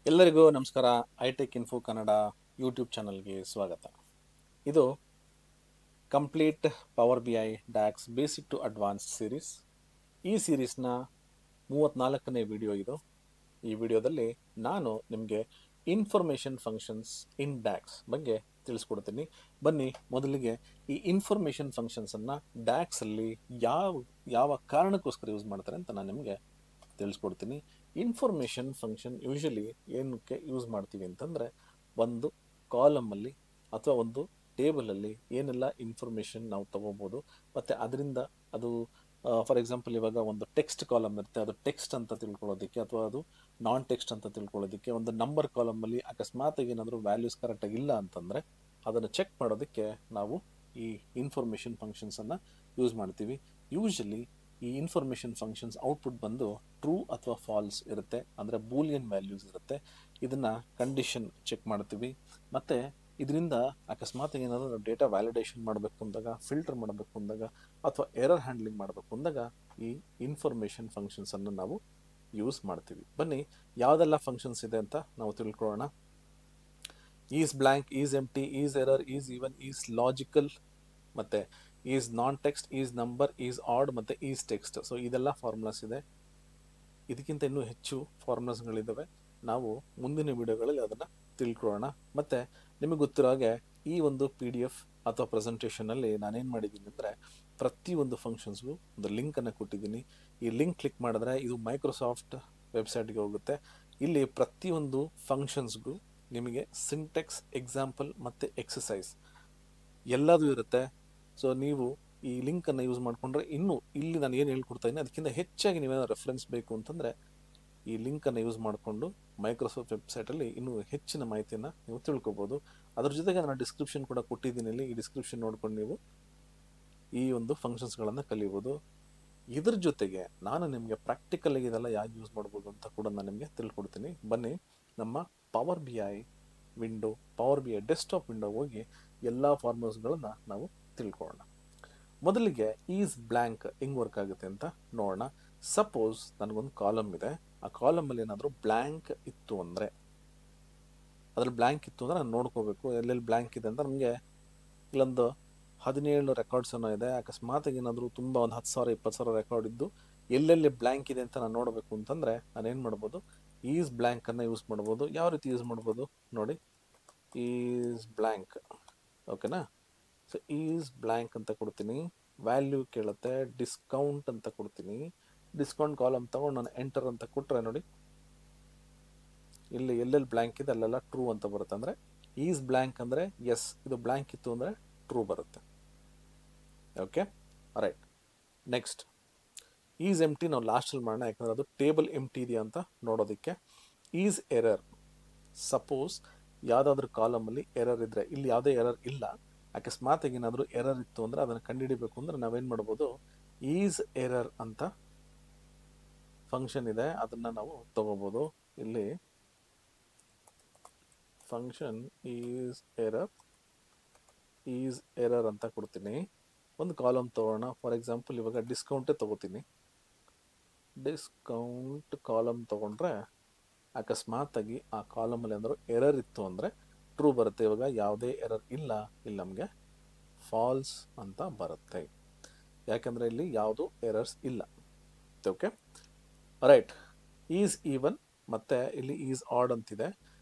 ಎಲ್ಲರಿಗೂ ನಮಸ್ಕಾರ. Hi-tech info Kannada YouTube ಚಾನಲ್ಗೆ ಸ್ವಾಗತ. ಇದು complete power B I DAX basic to advance series. ಈ ಸೀರೀಸ್ನ 34ನೇ ವಿಡಿಯೋ ಇದು. ಈ ವಿಡಿಯೋದಲ್ಲಿ ನಾನು ನಿಮಗೆ ಇನ್ಫಾರ್ಮೇಷನ್ ಫಂಕ್ಷನ್ಸ್ ಇನ್ ಡ್ಯಾಕ್ಸ್ ಬಗ್ಗೆ ತಿಳಿಸ್ಕೊಡ್ತೀನಿ. ಬನ್ನಿ ಮೊದಲಿಗೆ ಈ ಇನ್ಫಾರ್ಮೇಷನ್ ಫಂಕ್ಷನ್ಸನ್ನು ಡ್ಯಾಕ್ಸಲ್ಲಿ ಯಾವ ಕಾರಣಕ್ಕೋಸ್ಕರ ಯೂಸ್ ಮಾಡ್ತಾರೆ ಅಂತ ನಾನು ನಿಮಗೆ ತಿಳಿಸ್ಕೊಡ್ತೀನಿ. ಇನ್ಫಾರ್ಮೇಷನ್ ಫಂಕ್ಷನ್ ಯೂಶಲಿ ಏನಕ್ಕೆ ಯೂಸ್ ಮಾಡ್ತೀವಿ ಅಂತಂದರೆ, ಒಂದು ಕಾಲಮಲ್ಲಿ ಅಥವಾ ಒಂದು ಟೇಬಲಲ್ಲಿ ಏನೆಲ್ಲ ಇನ್ಫಾರ್ಮೇಷನ್ ನಾವು ತಗೋಬೋದು, ಮತ್ತು ಅದರಿಂದ ಅದು ಫಾರ್ ಎಕ್ಸಾಂಪಲ್ ಇವಾಗ ಒಂದು ಟೆಕ್ಸ್ಟ್ ಕಾಲಮ್ ಇರುತ್ತೆ, ಅದು ಟೆಕ್ಸ್ಟ್ ಅಂತ ತಿಳ್ಕೊಳ್ಳೋದಕ್ಕೆ ಅಥವಾ ಅದು ನಾನ್ ಟೆಕ್ಸ್ಟ್ ಅಂತ ತಿಳ್ಕೊಳ್ಳೋದಕ್ಕೆ. ಒಂದು ನಂಬರ್ ಕಾಲಮಲ್ಲಿ ಅಕಸ್ಮಾತಾಗಿ ಏನಾದರೂ ವ್ಯಾಲ್ಯೂಸ್ ಕರೆಕ್ಟಾಗಿ ಇಲ್ಲ ಅಂತಂದರೆ ಅದನ್ನು ಚೆಕ್ ಮಾಡೋದಕ್ಕೆ ನಾವು ಈ ಇನ್ಫಾರ್ಮೇಷನ್ ಫಂಕ್ಷನ್ಸನ್ನು ಯೂಸ್ ಮಾಡ್ತೀವಿ. ಯೂಶಲಿ ಈ ಇನ್ಫಾರ್ಮೇಷನ್ ಫಂಕ್ಷನ್ಸ್ ಔಟ್ಪುಟ್ ಬಂದು ಟ್ರೂ ಅಥವಾ ಫಾಲ್ಸ್ ಇರುತ್ತೆ, ಅಂದರೆ ಬೂಲಿಯನ್ ವ್ಯಾಲ್ಯೂಸ್ ಇರುತ್ತೆ. ಇದನ್ನು ಕಂಡೀಷನ್ ಚೆಕ್ ಮಾಡ್ತೀವಿ, ಮತ್ತು ಇದರಿಂದ ಅಕಸ್ಮಾತ್ ಏನಾದರೂ ನಾವು ಡೇಟಾ ವ್ಯಾಲಿಡೇಷನ್ ಮಾಡಬೇಕು ಅಂದಾಗ, ಫಿಲ್ಟರ್ ಮಾಡಬೇಕು ಅಂದಾಗ, ಅಥವಾ ಎರರ್ ಹ್ಯಾಂಡ್ಲಿಂಗ್ ಮಾಡಬೇಕು ಅಂದಾಗ ಈ ಇನ್ಫಾರ್ಮೇಷನ್ ಫಂಕ್ಷನ್ಸನ್ನು ನಾವು ಯೂಸ್ ಮಾಡ್ತೀವಿ. ಬನ್ನಿ ಯಾವುದೆಲ್ಲ ಫಂಕ್ಷನ್ಸ್ ಇದೆ ಅಂತ ನಾವು ತಿಳ್ಕೊಳ್ಳೋಣ. Is blank, is empty, is error, is even, is logical, ಮತ್ತು is non text, is number, is odd, ಮತ್ತು ಈಸ್ ಟೆಕ್ಸ್ಟ್. ಸೊ ಇದೆಲ್ಲ ಫಾರ್ಮುಲಾಸ್ ಇದೆ. ಇದಕ್ಕಿಂತ ಇನ್ನೂ ಹೆಚ್ಚು ಫಾರ್ಮುಲಾಸ್ಗಳಿದ್ದಾವೆ. ನಾವು ಮುಂದಿನ ವಿಡಿಯೋಗಳಲ್ಲಿ ಅದನ್ನು ತಿಳ್ಕೊಳ್ಳೋಣ. ಮತ್ತು ನಿಮಗೆ ಗೊತ್ತಿರೋ ಹಾಗೆ ಈ ಒಂದು PDF ಅಥವಾ ಪ್ರೆಸೆಂಟೇಷನಲ್ಲಿ ನಾನೇನು ಮಾಡಿದ್ದೀನಿ ಅಂದರೆ, ಪ್ರತಿಯೊಂದು ಫಂಕ್ಷನ್ಸ್ಗೂ ಒಂದು ಲಿಂಕನ್ನು ಕೊಟ್ಟಿದ್ದೀನಿ. ಈ ಲಿಂಕ್ ಕ್ಲಿಕ್ ಮಾಡಿದ್ರೆ ಇದು ಮೈಕ್ರೋಸಾಫ್ಟ್ ವೆಬ್ಸೈಟ್ಗೆ ಹೋಗುತ್ತೆ. ಇಲ್ಲಿ ಪ್ರತಿಯೊಂದು ಫಂಕ್ಷನ್ಸ್ಗೂ ನಿಮಗೆ ಸಿಂಟೆಕ್ಸ್, ಎಕ್ಸಾಂಪಲ್ ಮತ್ತು ಎಕ್ಸಸೈಸ್ ಎಲ್ಲದೂ ಇರುತ್ತೆ. ಸೊ ನೀವು ಈ ಲಿಂಕನ್ನು ಯೂಸ್ ಮಾಡಿಕೊಂಡ್ರೆ ಇನ್ನೂ ಇಲ್ಲಿ ನಾನು ಏನು ಹೇಳ್ಕೊಡ್ತಾ ಇದ್ದೀನಿ ಅದಕ್ಕಿಂತ ಹೆಚ್ಚಾಗಿ ನೀವೇನೋ ರೆಫರೆನ್ಸ್ ಬೇಕು ಅಂತಂದರೆ ಈ ಲಿಂಕನ್ನು ಯೂಸ್ ಮಾಡಿಕೊಂಡು ಮೈಕ್ರೋಸಾಫ್ಟ್ ವೆಬ್ಸೈಟಲ್ಲಿ ಇನ್ನೂ ಹೆಚ್ಚಿನ ಮಾಹಿತಿಯನ್ನು ನೀವು ತಿಳ್ಕೊಬೋದು. ಅದ್ರ ಜೊತೆಗೆ ನಾನು ಡಿಸ್ಕ್ರಿಪ್ಷನ್ ಕೂಡ ಕೊಟ್ಟಿದ್ದೀನಿ. ಇಲ್ಲಿ ಈ ಡಿಸ್ಕ್ರಿಪ್ಷನ್ ನೋಡ್ಕೊಂಡು ನೀವು ಈ ಒಂದು ಫಂಕ್ಷನ್ಸ್ಗಳನ್ನು ಕಲಿಬೋದು. ಇದ್ರ ಜೊತೆಗೆ ನಾನು ನಿಮಗೆ ಪ್ರಾಕ್ಟಿಕಲಾಗಿ ಇದೆಲ್ಲ ಯಾಕೆ ಯೂಸ್ ಮಾಡ್ಬೋದು ಅಂತ ಕೂಡ ನಾನು ನಿಮಗೆ ತಿಳ್ಕೊಡ್ತೀನಿ. ಬನ್ನಿ ನಮ್ಮ power B I window, power B I desktop window ಹೋಗಿ ಎಲ್ಲ ಫಾರ್ಮುಲಾಸ್ಗಳನ್ನು ನಾವು ತಿಳ್ಕೊಳ್ಳೋಣ. ಮೊದಲಿಗೆ ಈಸ್ ಬ್ಲ್ಯಾಂಕ್ ಹೆಂಗೆ ವರ್ಕ್ ಆಗುತ್ತೆ ಅಂತ ನೋಡೋಣ. ಸಪೋಸ್ ನನಗೊಂದು ಕಾಲಮ್ ಇದೆ, ಆ ಕಾಲಮಲ್ಲಿ ಏನಾದರೂ ಬ್ಲ್ಯಾಂಕ್ ಇತ್ತು ಅಂದರೆ, ಅದ್ರಲ್ಲಿ ಬ್ಲ್ಯಾಂಕ್ ಇತ್ತು ಅಂದರೆ ನಾನು ನೋಡ್ಕೋಬೇಕು ಎಲ್ಲೆಲ್ಲಿ ಬ್ಲ್ಯಾಂಕ್ ಇದೆ ಅಂತ. ನಮಗೆ ಇಲ್ಲೊಂದು 17 ರೆಕಾರ್ಡ್ಸ್ ಏನೋ ಇದೆ. ಅಕಸ್ಮಾತಾಗಿ ಏನಾದರೂ ತುಂಬ ಒಂದು 10,000 20,000 ರೆಕಾರ್ಡ್ ಇದ್ದು ಎಲ್ಲೆಲ್ಲಿ ಬ್ಲ್ಯಾಂಕ್ ಇದೆ ಅಂತ ನಾನು ನೋಡಬೇಕು ಅಂತಂದರೆ ನಾನೇನು ಮಾಡ್ಬೋದು, ಈಸ್ ಬ್ಲ್ಯಾಂಕನ್ನು ಯೂಸ್ ಮಾಡ್ಬೋದು. ಯಾವ ರೀತಿ ಯೂಸ್ ಮಾಡ್ಬೋದು ನೋಡಿ, ಈಸ್ ಬ್ಲ್ಯಾಂಕ್, ಓಕೆನಾ. ಸೊ ಈಸ್ ಬ್ಲ್ಯಾಂಕ್ ಅಂತ ಕೊಡ್ತೀನಿ, ವ್ಯಾಲ್ಯೂ ಕೇಳುತ್ತೆ, ಡಿಸ್ಕೌಂಟ್ ಅಂತ ಕೊಡ್ತೀನಿ. ಡಿಸ್ಕೌಂಟ್ ಕಾಲಮ್ ತಗೊಂಡು ನಾನು ಎಂಟರ್ ಅಂತ ಕೊಟ್ಟರೆ ನೋಡಿ, ಇಲ್ಲಿ ಎಲ್ಲೆಲ್ಲಿ ಬ್ಲ್ಯಾಂಕ್ ಇದೆ ಅಲ್ಲೆಲ್ಲ ಟ್ರೂ ಅಂತ ಬರುತ್ತೆ. ಅಂದರೆ ಈಸ್ ಬ್ಲ್ಯಾಂಕ್ ಅಂದರೆ ಎಸ್, ಇದು ಬ್ಲ್ಯಾಂಕ್ ಇತ್ತು ಅಂದರೆ ಟ್ರೂ ಬರುತ್ತೆ. Okay, right. ನೆಕ್ಸ್ಟ್ ಈಸ್ ಎಂಟಿ ನಾವು ಲಾಸ್ಟಲ್ಲಿ ಮಾಡೋಣ, ಯಾಕಂದರೆ ಅದು ಟೇಬಲ್ ಎಂಟಿ ಇದೆಯಾ ಅಂತ ನೋಡೋದಕ್ಕೆ. ಈಸ್ ಎರರ್, ಸಪೋಸ್ ಯಾವುದಾದ್ರೂ ಕಾಲಮಲ್ಲಿ ಎರರ್ ಇದ್ದರೆ, ಇಲ್ಲಿ ಯಾವುದೇ ಎರರ್ ಇಲ್ಲ, ಅಕಸ್ಮಾತಾಗಿ ಏನಾದರೂ ಎರರ್ ಇತ್ತು ಅಂದರೆ ಅದನ್ನು ಕಂಡುಹಿಡಿಬೇಕು ಅಂದರೆ ನಾವೇನು ಮಾಡ್ಬೋದು, ಈಸ್ ಎರರ್ ಅಂತ ಫಂಕ್ಷನ್ ಇದೆ, ಅದನ್ನು ನಾವು ತಗೋಬೋದು. ಇಲ್ಲಿ ಫಂಕ್ಷನ್ ಈಸ್ ಎರರ್ ಅಂತ ಕೊಡ್ತೀನಿ. ಒಂದು ಕಾಲಮ್ ತಗೋಣ. ಫಾರ್ ಎಕ್ಸಾಂಪಲ್ ಇವಾಗ ಡಿಸ್ಕೌಂಟೇ ತಗೋತೀನಿ. ಡಿಸ್ಕೌಂಟ್ ಕಾಲಮ್ ತಗೊಂಡ್ರೆ ಅಕಸ್ಮಾತಾಗಿ ಆ ಕಾಲಮಲ್ಲಿ ಏನಾದರೂ ಎರರ್ ಇತ್ತು ಅಂದರೆ ಟ್ರೂ ಬರುತ್ತೆ. ಇವಾಗ ಯಾವುದೇ ಎರರ್ ಇಲ್ಲ, ಇಲ್ಲಿ ನಮಗೆ ಫಾಲ್ಸ್ ಅಂತ ಬರುತ್ತೆ, ಯಾಕಂದರೆ ಇಲ್ಲಿ ಯಾವುದು ಎರರ್ಸ್ ಇಲ್ಲ. Okay, right. ಈಸ್ ಈವನ್ ಮತ್ತು ಇಲ್ಲಿ ಈಸ್ ಆಡ್ ಅಂತಿದೆ.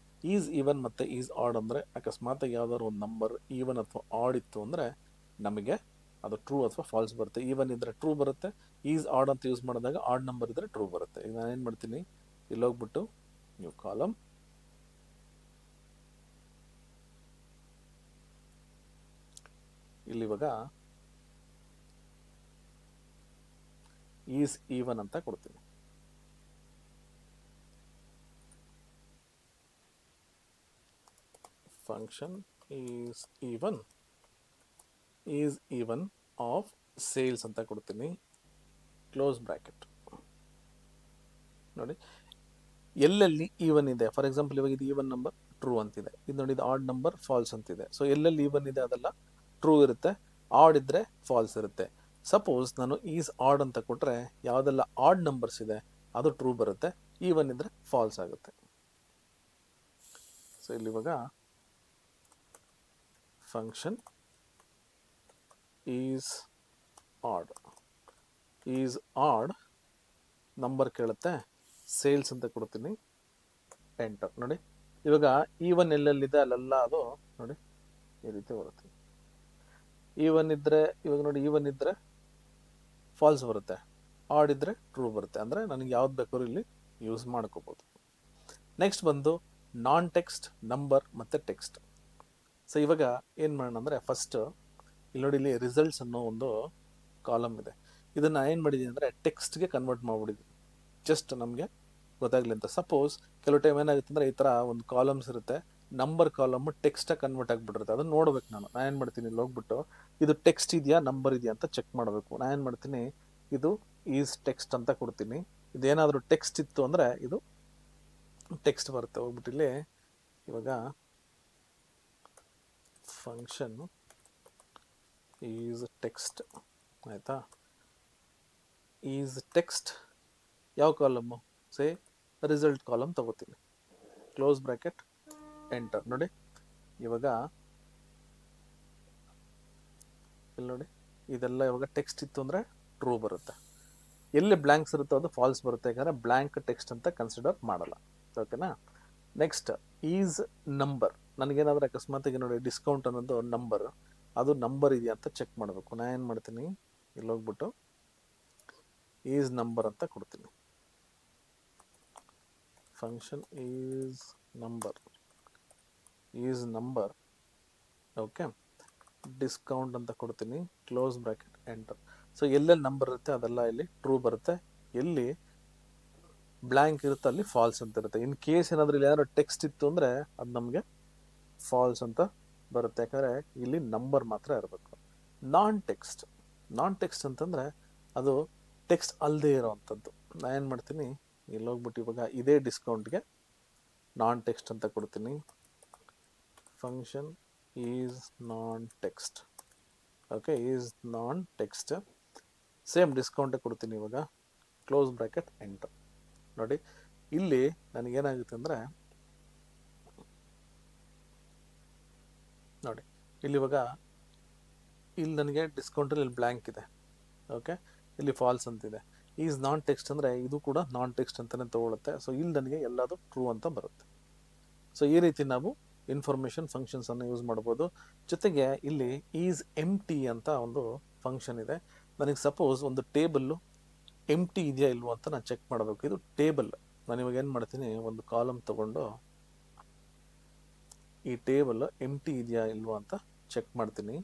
ಈಸ್ ಈವನ್ ಮತ್ತು ಈಸ್ ಆಡ್ ಅಂದರೆ ಅಕಸ್ಮಾತಾಗಿ ಯಾವುದಾದ್ರು ಒಂದು ನಂಬರ್ ಈವನ್ ಅಥವಾ ಆಡ್ ಇತ್ತು ಅಂದರೆ ನಮಗೆ ಅದು ಟ್ರೂ ಅಥವಾ ಫಾಲ್ಸ್ ಬರುತ್ತೆ. ಈವನ್ ಇದ್ದರೆ ಟ್ರೂ ಬರುತ್ತೆ, ಈಸ್ ಆಡ್ ಅಂತ ಯೂಸ್ ಮಾಡಿದಾಗ ಆಡ್ ನಂಬರ್ ಇದ್ದರೆ ಟ್ರೂ ಬರುತ್ತೆ. ಈಗ ನಾನೇನು ಮಾಡ್ತೀನಿ, ಇಲ್ಲಿ ಹೋಗ್ಬಿಟ್ಟು ನ್ಯೂ ಕಾಲಮ್, ಇಲ್ಲಿ ಇವಾಗ ಈಸ್ ಈವನ್ ಅಂತ ಕೊಡ್ತೀನಿ. Function is even of sales ಅಂತ ಕೊಡ್ತೀನಿ, ಕ್ಲೋಸ್ ಬ್ರ್ಯಾಕೆಟ್. ನೋಡಿ ಎಲ್ಲೆಲ್ಲಿ ಈವನ್ ಇದೆ, ಫಾರ್ ಎಕ್ಸಾಂಪಲ್ ಇವಾಗ ಇದು ಈವನ್ ನಂಬರ್ ಟ್ರೂ ಅಂತಿದೆ, ಇದು ನೋಡಿ ಇದು ಆಡ್ ನಂಬರ್ ಫಾಲ್ಸ್ ಅಂತಿದೆ. ಸೊ ಎಲ್ಲೆಲ್ಲಿ ಈವನ್ ಇದೆ ಅದೆಲ್ಲ ಟ್ರೂ ಇರುತ್ತೆ, ಆಡ್ ಇದ್ದರೆ ಫಾಲ್ಸ್ ಇರುತ್ತೆ. ಸಪೋಸ್ ನಾನು ಈಸ್ ಆಡ್ ಅಂತ ಕೊಟ್ಟರೆ ಯಾವುದೆಲ್ಲ ಆಡ್ ನಂಬರ್ಸ್ ಇದೆ ಅದು ಟ್ರೂ ಬರುತ್ತೆ, ಈವನ್ ಇದ್ದರೆ ಫಾಲ್ಸ್ ಆಗುತ್ತೆ. ಸೊ ಇಲ್ಲಿ ಇವಾಗ ಫಂಕ್ಷನ್ ಈಸ್ ಆಡ್ ನಂಬರ್ ಕೇಳುತ್ತೆ, ಸೇಲ್ಸ್ ಅಂತ ಕೊಡ್ತೀನಿ, ಎಂಟರ್. ನೋಡಿ ಇವಾಗ ಈವನ್ ಎಲ್ಲೆಲ್ಲಿದೆ ಅಲ್ಲೆಲ್ಲ ಅದು ನೋಡಿ ಈ ರೀತಿ ಬರುತ್ತೆ. ಈವನ್ ಇದ್ರೆ ಇವಾಗ ನೋಡಿ ಈವನ್ ಇದ್ರೆ ಫಾಲ್ಸ್ ಬರುತ್ತೆ, ಆಡ್ ಇದ್ರೆ ಟ್ರೂ ಬರುತ್ತೆ. ಅಂದರೆ ನನಗೆ ಯಾವ್ದು ಬೇಕಾದ್ರೂ ಇಲ್ಲಿ ಯೂಸ್ ಮಾಡ್ಕೋಬೋದು. ನೆಕ್ಸ್ಟ್ ಬಂದು ನಾನ್ ಟೆಕ್ಸ್ಟ್, ನಂಬರ್ ಮತ್ತು ಟೆಕ್ಸ್ಟ್. ಸೊ ಇವಾಗ ಏನು ಮಾಡೋಣ ಅಂದರೆ ಫಸ್ಟ್ ಇಲ್ಲಿ ನೋಡಿ ಇಲ್ಲಿ ರಿಸಲ್ಟ್ಸ್ ಅನ್ನೋ ಒಂದು ಕಾಲಮ್ ಇದೆ. ಇದನ್ನು ಏನು ಮಾಡಿದ್ದೀನಿ ಅಂದರೆ ಟೆಕ್ಸ್ಟ್ಗೆ ಕನ್ವರ್ಟ್ ಮಾಡಿಬಿಟ್ಟಿದ್ದೀನಿ, ಜಸ್ಟ್ ನಮಗೆ ಗೊತ್ತಾಗಲಿ ಅಂತ. ಸಪೋಸ್ ಕೆಲವು ಟೈಮ್ ಏನಾಗುತ್ತೆ ಅಂದರೆ ಈ ಥರ ಒಂದು ಕಾಲಮ್ಸ್ ಇರುತ್ತೆ, ನಂಬರ್ ಕಾಲಮ್ ಟೆಕ್ಸ್ಟಾಗಿ ಕನ್ವರ್ಟ್ ಆಗಿಬಿಟ್ಟಿರುತ್ತೆ. ಅದನ್ನು ನೋಡ್ಬೇಕು. ನಾನು ಏನು ಮಾಡ್ತೀನಿ, ಇಲ್ಲಿ ಹೋಗ್ಬಿಟ್ಟು ಇದು ಟೆಕ್ಸ್ಟ್ ಇದೆಯಾ ನಂಬರ್ ಇದೆಯಾ ಅಂತ ಚೆಕ್ ಮಾಡಬೇಕು. ನಾನು ಏನು ಮಾಡ್ತೀನಿ, ಇದು ಈಸ್ ಟೆಕ್ಸ್ಟ್ ಅಂತ ಕೊಡ್ತೀನಿ. ಇದೇನಾದರೂ ಟೆಕ್ಸ್ಟ್ ಇತ್ತು ಅಂದರೆ ಇದು ಟೆಕ್ಸ್ಟ್ ಬರುತ್ತೆ. ಹೋಗ್ಬಿಟ್ಟು ಇಲ್ಲಿ ಇವಾಗ ಫಂಕ್ಷನ್ ಈಸ್ ಟೆಕ್ಸ್ಟ್ ಆಯಿತಾ. ಈಸ್ ಟೆಕ್ಸ್ಟ್ ಯಾವ ಕಾಲಮ್ಮು, ಸೇ ರಿಸಲ್ಟ್ ಕಾಲಮ್ ತಗೋತೀನಿ, ಕ್ಲೋಸ್ ಬ್ರ್ಯಾಕೆಟ್, ಎಂಟರ್. ನೋಡಿ ಇವಾಗ ಇಲ್ಲಿ ನೋಡಿ ಇದೆಲ್ಲ ಇವಾಗ ಟೆಕ್ಸ್ಟ್ ಇತ್ತು ಅಂದರೆ ಟ್ರೂ ಬರುತ್ತೆ, ಎಲ್ಲಿ ಬ್ಲ್ಯಾಂಕ್ಸ್ ಇರುತ್ತೋ ಅದು ಫಾಲ್ಸ್ ಬರುತ್ತೆ, ಯಾಕಂದರೆ ಬ್ಲ್ಯಾಂಕ್ ಟೆಕ್ಸ್ಟ್ ಅಂತ ಕನ್ಸಿಡರ್ ಮಾಡಲ್ಲ. ಓಕೆನಾ. Next is number. ನನಗೇನಾದರೂ ಅಕಸ್ಮಾತಿಗೆ ನೋಡಿ ಡಿಸ್ಕೌಂಟ್ ಅನ್ನೋದು ನಂಬರ್, ಅದು ನಂಬರ್ ಇದೆಯಾ ಅಂತ ಚೆಕ್ ಮಾಡಬೇಕು. ನಾನು ಏನು ಮಾಡ್ತೀನಿ, ಇಲ್ಲಿ ಹೋಗ್ಬಿಟ್ಟು ಈಸ್ ನಂಬರ್ ಅಂತ ಕೊಡ್ತೀನಿ, function is number. Okay, discount ಅಂತ ಕೊಡ್ತೀನಿ, ಕ್ಲೋಸ್ ಬ್ರ್ಯಾಕೆಟ್, ಎಂಟರ್. ಸೊ ಎಲ್ಲೆಲ್ಲಿ ನಂಬರ್ ಇರುತ್ತೆ ಅದೆಲ್ಲ ಇಲ್ಲಿ ಟ್ರೂ ಬರುತ್ತೆ, ಎಲ್ಲಿ ಬ್ಲ್ಯಾಂಕ್ ಇರುತ್ತೆ ಅಲ್ಲಿ ಫಾಲ್ಸ್ ಅಂತ ಇರುತ್ತೆ. ಇನ್ ಕೇಸ್ ಏನಾದರೂ ಇಲ್ಲಿ ಏನಾದರೂ ಟೆಕ್ಸ್ಟ್ ಇತ್ತು ಅಂದರೆ ಅದು ನಮಗೆ ಫಾಲ್ಸ್ ಅಂತ ಬರುತ್ತೆ, ಯಾಕಂದರೆ ಇಲ್ಲಿ ನಂಬರ್ ಮಾತ್ರ ಇರಬೇಕು. ನಾನ್ ಟೆಕ್ಸ್ಟ್ ಅಂತಂದರೆ ಅದು ಟೆಕ್ಸ್ಟ್ ಅಲ್ಲದೆ ಇರೋವಂಥದ್ದು. ನಾನು ಏನು ಮಾಡ್ತೀನಿ, ಇಲ್ಲಿ ಹೋಗ್ಬಿಟ್ಟು ಇವಾಗ ಇದೇ ಡಿಸ್ಕೌಂಟ್ಗೆ ನಾನ್ ಟೆಕ್ಸ್ಟ್ ಅಂತ ಕೊಡ್ತೀನಿ, function is non text. Okay, is non text, same ಡಿಸ್ಕೌಂಟೇ ಕೊಡ್ತೀನಿ ಇವಾಗ, ಕ್ಲೋಸ್ ಬ್ರ್ಯಾಕೆಟ್, ಎಂಟರ್. ನೋಡಿ ಇಲ್ಲಿ ನನಗೇನಾಗುತ್ತೆ ಅಂದರೆ ನೋಡಿ ಇಲ್ಲಿ ಇವಾಗ ಇಲ್ಲಿ ನನಗೆ ಡಿಸ್ಕೌಂಟಲ್ಲಿ ಇಲ್ಲಿ ಬ್ಲ್ಯಾಂಕ್ ಇದೆ. ಓಕೆ, ಇಲ್ಲಿ ಫಾಲ್ಸ್ ಅಂತಿದೆ. ಈಸ್ ನಾನ್ ಟೆಕ್ಸ್ಟ್ ಅಂದರೆ ಇದು ಕೂಡ ನಾನ್ ಟೆಕ್ಸ್ಟ್ ಅಂತಲೇ ತೊಗೊಳುತ್ತೆ. ಸೊ ಇಲ್ಲಿ ನನಗೆ ಎಲ್ಲದು ಟ್ರೂ ಅಂತ ಬರುತ್ತೆ. ಸೊ ಈ ರೀತಿ ನಾವು ಇನ್ಫಾರ್ಮೇಷನ್ ಫಂಕ್ಷನ್ಸನ್ನು ಯೂಸ್ ಮಾಡ್ಬೋದು. ಜೊತೆಗೆ ಇಲ್ಲಿ ಈಸ್ ಎಂಟಿ ಅಂತ ಒಂದು ಫಂಕ್ಷನ್ ಇದೆ. ನನಗೆ ಸಪೋಸ್ ಒಂದು ಟೇಬಲ್ಲು ಎಂಟಿ ಇದೆಯಾ ಇಲ್ವೋ ಅಂತ ನಾನು ಚೆಕ್ ಮಾಡಬೇಕು. ಇದು ಟೇಬಲ್. ನಾನು ಇವಾಗ ಏನು ಮಾಡ್ತೀನಿ, ಒಂದು ಕಾಲಮ್ ತೊಗೊಂಡು ಈ ಟೇಬಲ್ ಎಂಟಿ ಇದೆಯಾ ಇಲ್ವೋ ಅಂತ ಚೆಕ್ ಮಾಡ್ತೀನಿ.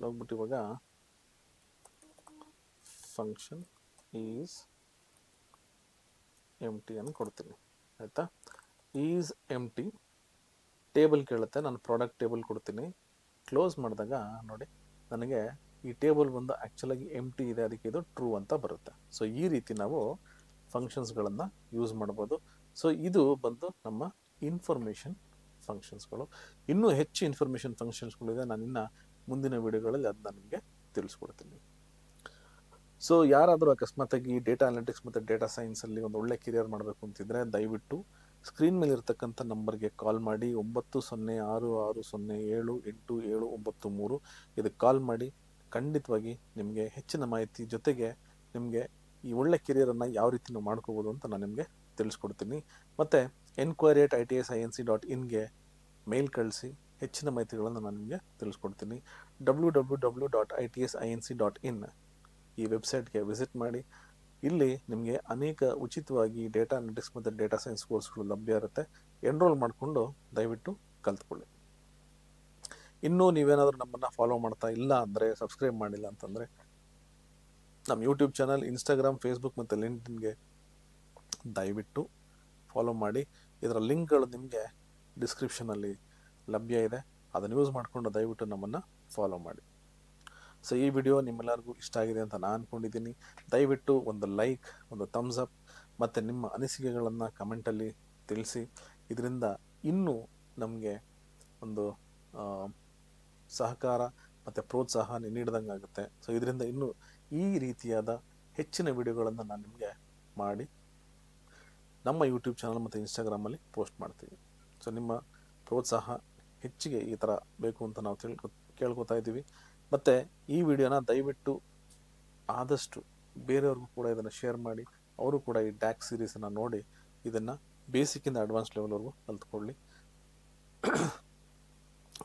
ಹೋಗ್ಬಿಟ್ಟು ಇವಾಗ ಫಂಕ್ಷನ್ ಈಸ್ ಎಂಟಿ ಅನ್ನು ಕೊಡ್ತೀನಿ ಆಯಿತಾ. ಈಸ್ ಎಂಟಿ ಟೇಬಲ್ ಕೇಳುತ್ತೆ, ನಾನು ಪ್ರಾಡಕ್ಟ್ ಟೇಬಲ್ ಕೊಡ್ತೀನಿ. ಕ್ಲೋಸ್ ಮಾಡಿದಾಗ ನೋಡಿ ನನಗೆ ಈ ಟೇಬಲ್ ಬಂದು ಆ್ಯಕ್ಚುಲಾಗಿ ಎಂಟಿ ಇದೆ, ಅದಕ್ಕೆ ಇದು ಟ್ರೂ ಅಂತ ಬರುತ್ತೆ. ಸೊ ಈ ರೀತಿ ನಾವು ಫಂಕ್ಷನ್ಸ್ಗಳನ್ನು ಯೂಸ್ ಮಾಡ್ಬೋದು. ಸೊ ಇದು ಬಂದು ನಮ್ಮ ಇನ್ಫಾರ್ಮೇಷನ್ ಫಂಕ್ಷನ್ಸ್ಗಳು. ಇನ್ನೂ ಹೆಚ್ಚು ಇನ್ಫಾರ್ಮೇಷನ್ ಫಂಕ್ಷನ್ಸ್ಗಳಿದೆ, ನಾನು ಇನ್ನು ಮುಂದಿನ ವಿಡಿಯೋಗಳಲ್ಲಿ ಅದನ್ನ ನಿಮಗೆ ತಿಳಿಸ್ಕೊಡ್ತೀನಿ. ಸೊ ಯಾರಾದರೂ ಅಕಸ್ಮಾತಾಗಿ ಡೇಟಾ ಅನಾಲಿಟಿಕ್ಸ್ ಮತ್ತು ಡೇಟಾ ಸೈನ್ಸಲ್ಲಿ ಒಂದು ಒಳ್ಳೆ ಕೆರಿಯರ್ ಮಾಡಬೇಕು ಅಂತಿದ್ರೆ ದಯವಿಟ್ಟು ಸ್ಕ್ರೀನ್ ಮೇಲೆ ಇರ್ತಕ್ಕಂಥ ನಂಬರ್ಗೆ ಕಾಲ್ ಮಾಡಿ, 9066078793 ಇದಕ್ಕೆ ಕಾಲ್ ಮಾಡಿ. ಖಂಡಿತವಾಗಿ ನಿಮಗೆ ಹೆಚ್ಚಿನ ಮಾಹಿತಿ ಜೊತೆಗೆ ನಿಮಗೆ ಈ ಒಳ್ಳೆ ಕೆರಿಯರನ್ನು ಯಾವ ರೀತಿ ನಾವು ಮಾಡ್ಕೋಬೋದು ಅಂತ ನಾನು ನಿಮಗೆ ತಿಳಿಸ್ಕೊಡ್ತೀನಿ. ಮತ್ತು enquiry@itsinc.in ಮೇಲ್ ಕಳಿಸಿ, ಹೆಚ್ಚಿನ ಮಾಹಿತಿಗಳನ್ನು ನಾನು ನಿಮಗೆ ತಿಳಿಸ್ಕೊಡ್ತೀನಿ. www.itsinc.in ಈ ವೆಬ್ಸೈಟ್ಗೆ ವಿಸಿಟ್ ಮಾಡಿ. ಇಲ್ಲಿ ನಿಮಗೆ ಅನೇಕ ಉಚಿತವಾಗಿ ಡೇಟಾ ಅನಾಲಿಟಿಕ್ಸ್ ಮತ್ತು ಡೇಟಾ ಸೈನ್ಸ್ ಕೋರ್ಸ್ಗಳು ಲಭ್ಯ ಇರುತ್ತೆ. ಎನ್ರೋಲ್ ಮಾಡಿಕೊಂಡು ದಯವಿಟ್ಟು ಕಲ್ತ್ಕೊಳ್ಳಿ. ಇನ್ನೂ ನೀವೇನಾದರೂ ನಮ್ಮನ್ನು ಫಾಲೋ ಮಾಡ್ತಾ ಇಲ್ಲ ಅಂದರೆ, ಸಬ್ಸ್ಕ್ರೈಬ್ ಮಾಡಿಲ್ಲ ಅಂತಂದರೆ ನಮ್ಮ ಯೂಟ್ಯೂಬ್ ಚಾನಲ್, ಇನ್ಸ್ಟಾಗ್ರಾಮ್, ಫೇಸ್ಬುಕ್ ಮತ್ತು ಲಿಂಕ್ಡ್ಇನ್ಗೆ ದಯವಿಟ್ಟು ಫಾಲೋ ಮಾಡಿ. ಇದರ ಲಿಂಕ್ಗಳು ನಿಮಗೆ ಡಿಸ್ಕ್ರಿಪ್ಷನಲ್ಲಿ ಲಭ್ಯ ಇದೆ, ಅದನ್ನು ಯೂಸ್ ಮಾಡಿಕೊಂಡು ದಯವಿಟ್ಟು ನಮ್ಮನ್ನು ಫಾಲೋ ಮಾಡಿ. ಸೊ ಈ ವಿಡಿಯೋ ನಿಮ್ಮೆಲ್ಲರಿಗೂ ಇಷ್ಟ ಆಗಿದೆ ಅಂತ ನಾನು ಅಂದ್ಕೊಂಡಿದ್ದೀನಿ. ದಯವಿಟ್ಟು ಒಂದು ಲೈಕ್, ಒಂದು ಥಮ್ಸ್ ಅಪ್ ಮತ್ತು ನಿಮ್ಮ ಅನಿಸಿಕೆಗಳನ್ನು ಕಮೆಂಟಲ್ಲಿ ತಿಳಿಸಿ. ಇದರಿಂದ ಇನ್ನೂ ನಮಗೆ ಒಂದು ಸಹಕಾರ ಮತ್ತು ಪ್ರೋತ್ಸಾಹ ನೀಡಿದಂಗೆ ಆಗುತ್ತೆ. ಸೊ ಇದರಿಂದ ಇನ್ನೂ ಈ ರೀತಿಯಾದ ಹೆಚ್ಚಿನ ವಿಡಿಯೋಗಳನ್ನು ನಾನು ನಿಮಗೆ ಮಾಡಿ ನಮ್ಮ ಯೂಟ್ಯೂಬ್ ಚಾನಲ್ ಮತ್ತು ಇನ್ಸ್ಟಾಗ್ರಾಮಲ್ಲಿ ಪೋಸ್ಟ್ ಮಾಡ್ತೀವಿ. ಸೊ ನಿಮ್ಮ ಪ್ರೋತ್ಸಾಹ ಹೆಚ್ಚಿಗೆ ಈ ಥರ ಬೇಕು ಅಂತ ನಾವು ಕೇಳ್ಕೊತಾ ಇದ್ದೀವಿ. ಮತ್ತು ಈ ವಿಡಿಯೋನ ದಯವಿಟ್ಟು ಆದಷ್ಟು ಬೇರೆಯವ್ರಿಗೂ ಕೂಡ ಇದನ್ನು ಶೇರ್ ಮಾಡಿ, ಅವರು ಕೂಡ ಈ ಡ್ಯಾಕ್ಸ್ ಸೀರೀಸನ್ನು ನೋಡಿ ಇದನ್ನು ಬೇಸಿಕ್ಕಿಂದ ಅಡ್ವಾನ್ಸ್ ಲೆವೆಲ್ವರೆಗೂ ಕಲ್ತ್ಕೊಳ್ಳಿ.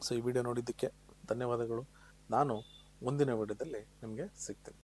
ಸೊ ಈ ವಿಡಿಯೋ ನೋಡಿದ್ದಕ್ಕೆ ಧನ್ಯವಾದಗಳು. ನಾನು ಮುಂದಿನ ವಿಡಿಯೋದಲ್ಲಿ ನಿಮಗೆ ಸಿಗ್ತೀನಿ.